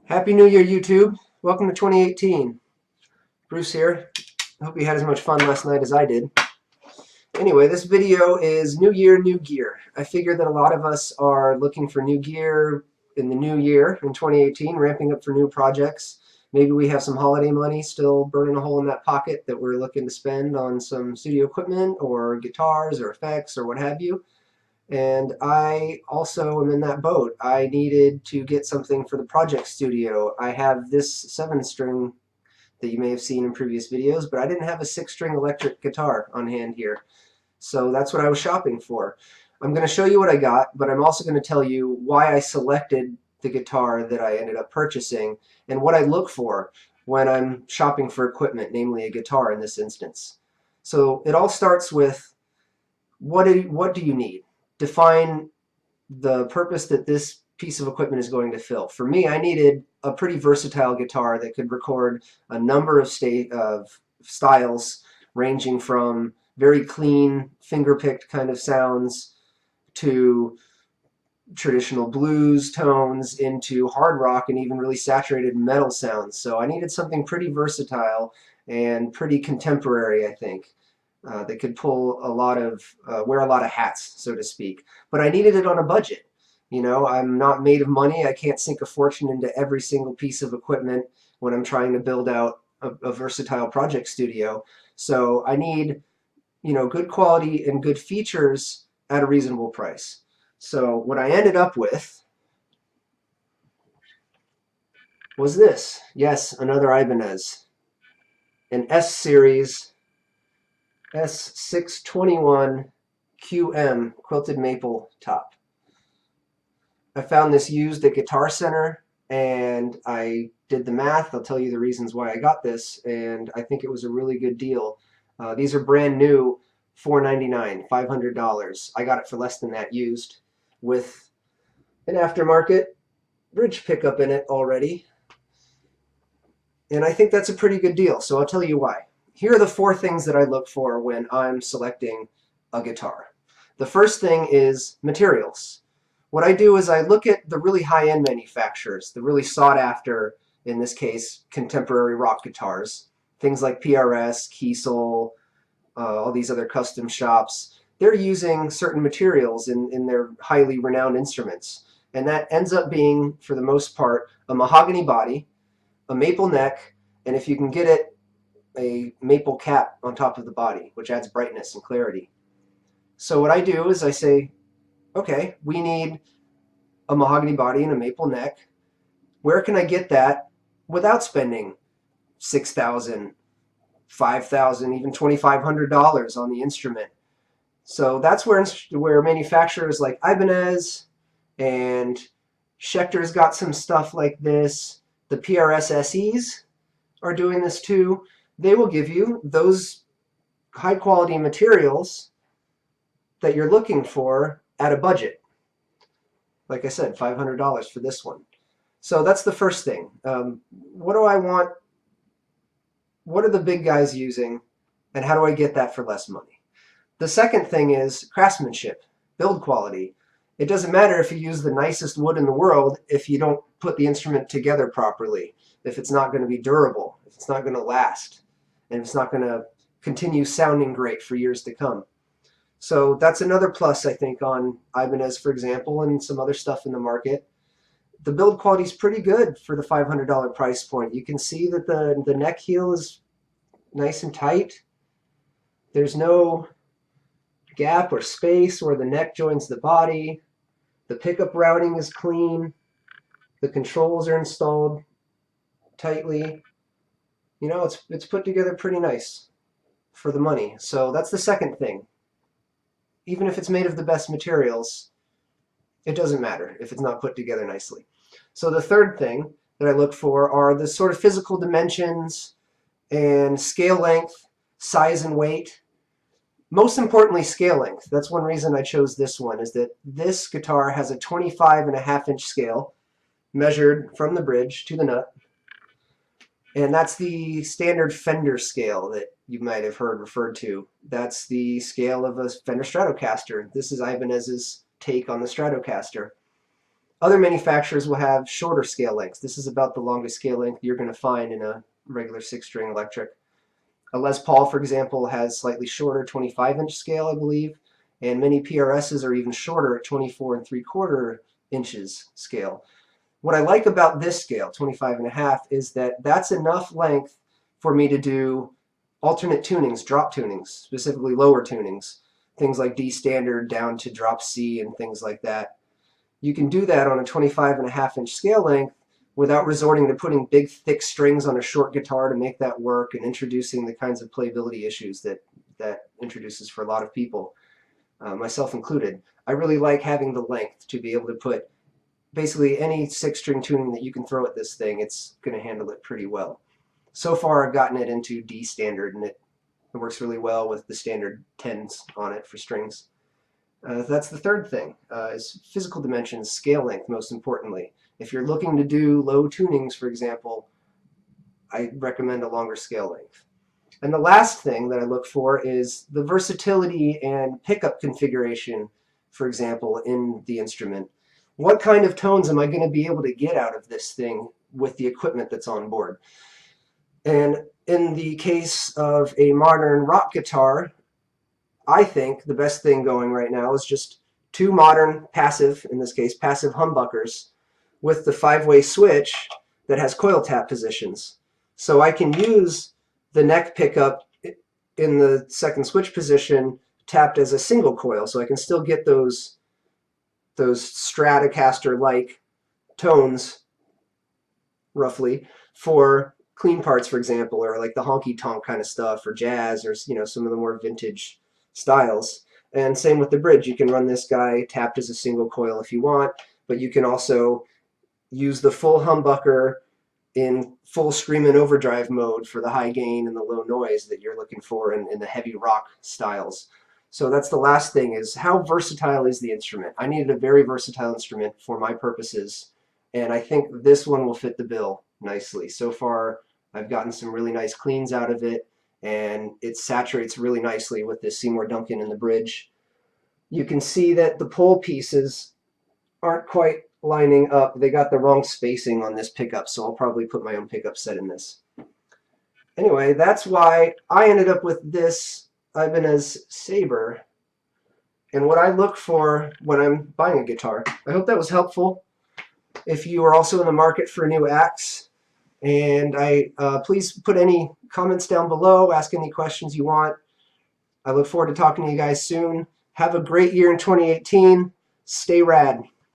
Happy New Year, YouTube. Welcome to 2018. Bruce here. Hope you had as much fun last night as I did. Anyway, this video is New Year, New Gear. I figure that a lot of us are looking for new gear in the new year in 2018, ramping up for new projects. Maybe we have some holiday money still burning a hole in that pocket that we're looking to spend on some studio equipment or guitars or effects or what have you. And I also am in that boat. I needed to get something for the project studio. I have this 7-string that you may have seen in previous videos, but I didn't have a 6-string electric guitar on hand here. So that's what I was shopping for. I'm going to show you what I got, but I'm also going to tell you why I selected the guitar that I ended up purchasing and what I look for when I'm shopping for equipment, namely a guitar in this instance. So it all starts with what do you need? Define the purpose that this piece of equipment is going to fill. For me, I needed a pretty versatile guitar that could record a number of styles, ranging from very clean, finger-picked kind of sounds to traditional blues tones into hard rock and even really saturated metal sounds. So I needed something pretty versatile and pretty contemporary, I think. That could pull a lot of, wear a lot of hats, so to speak. But I needed it on a budget. You know, I'm not made of money. I can't sink a fortune into every single piece of equipment when I'm trying to build out a versatile project studio. So I need, you know, good quality and good features at a reasonable price. So what I ended up with was this. Yes, another Ibanez. An S series S621 QM quilted maple top. I found this used at Guitar Center and I did the math. I'll tell you the reasons why I got this, and I think it was a really good deal. These are brand new, $499, $500. I got it for less than that used with an aftermarket bridge pickup in it already. And I think that's a pretty good deal, so I'll tell you why. Here are the 4 things that I look for when I'm selecting a guitar. The first thing is materials. What I do is I look at the really high-end manufacturers, the really sought-after, in this case, contemporary rock guitars. Things like PRS, Kiesel, all these other custom shops. They're using certain materials in their highly renowned instruments. And that ends up being, for the most part, a mahogany body, a maple neck, and if you can get it, a maple cap on top of the body, which adds brightness and clarity. So what I do is I say, okay, we need a mahogany body and a maple neck. Where can I get that without spending $6,000, $5,000, even $2,500 on the instrument? So that's where manufacturers like Ibanez and Schecter's got some stuff like this. The PRS SEs are doing this too. They will give you those high quality materials that you're looking for at a budget. Like I said, $500 for this one. So that's the first thing. What do I want? What are the big guys using? And how do I get that for less money? The second thing is craftsmanship, build quality. It doesn't matter if you use the nicest wood in the world if you don't put the instrument together properly, if it's not going to be durable, if it's not going to last, and if it's not going to continue sounding great for years to come. So that's another plus, I think, on Ibanez, for example, and some other stuff in the market. The build quality is pretty good for the $500 price point. You can see that the neck heel is nice and tight. There's no gap or space where the neck joins the body. The pickup routing is clean. The controls are installed tightly. You know, it's put together pretty nice for the money. So that's the second thing. Even if it's made of the best materials, it doesn't matter if it's not put together nicely. So the third thing that I look for are the sort of physical dimensions and scale length, size and weight. Most importantly, scale length. That's one reason I chose this one, is that this guitar has a 25.5-inch scale measured from the bridge to the nut. And that's the standard Fender scale that you might have heard referred to. That's the scale of a Fender Stratocaster. This is Ibanez's take on the Stratocaster. Other manufacturers will have shorter scale lengths. This is about the longest scale length you're going to find in a regular 6-string electric. A Les Paul, for example, has slightly shorter 25-inch scale, I believe, and many PRSs are even shorter at 24 3/4 inches scale. What I like about this scale, 25.5, is that that's enough length for me to do alternate tunings, drop tunings, specifically lower tunings, things like D standard down to drop C and things like that. You can do that on a 25.5-inch scale length without resorting to putting big thick strings on a short guitar to make that work and introducing the kinds of playability issues that introduces for a lot of people, myself included. I really like having the length to be able to put basically any 6-string tuning that you can throw at this thing. It's going to handle it pretty well. So far I've gotten it into D standard, and it works really well with the standard 10s on it for strings. That's the third thing, is physical dimensions, scale length, most importantly. If you're looking to do low tunings, for example, I recommend a longer scale length. And the last thing that I look for is the versatility and pickup configuration, for example, in the instrument. What kind of tones am I going to be able to get out of this thing with the equipment that's on board? And in the case of a modern rock guitar, I think the best thing going right now is just 2 modern passive, in this case passive humbuckers, with the 5-way switch that has coil tap positions. So I can use the neck pickup in the second switch position tapped as a single coil, so I can still get those Stratocaster-like tones, roughly, for clean parts, for example, or like the honky-tonk kind of stuff, or jazz, or some of the more vintage styles. And same with the bridge. You can run this guy tapped as a single coil if you want, but you can also use the full humbucker in full scream and overdrive mode for the high gain and the low noise that you're looking for in the heavy rock styles. So that's the last thing, is how versatile is the instrument? I needed a very versatile instrument for my purposes, and I think this one will fit the bill nicely. So far, I've gotten some really nice cleans out of it, and it saturates really nicely with this Seymour Duncan in the bridge. You can see that the pole pieces aren't quite lining up. They got the wrong spacing on this pickup, so I'll probably put my own pickup set in this. Anyway, that's why I ended up with this Ibanez Sabre and what I look for when I'm buying a guitar. I hope that was helpful. If you are also in the market for a new axe, and please put any comments down below, ask any questions you want. I look forward to talking to you guys soon. Have a great year in 2018. Stay rad.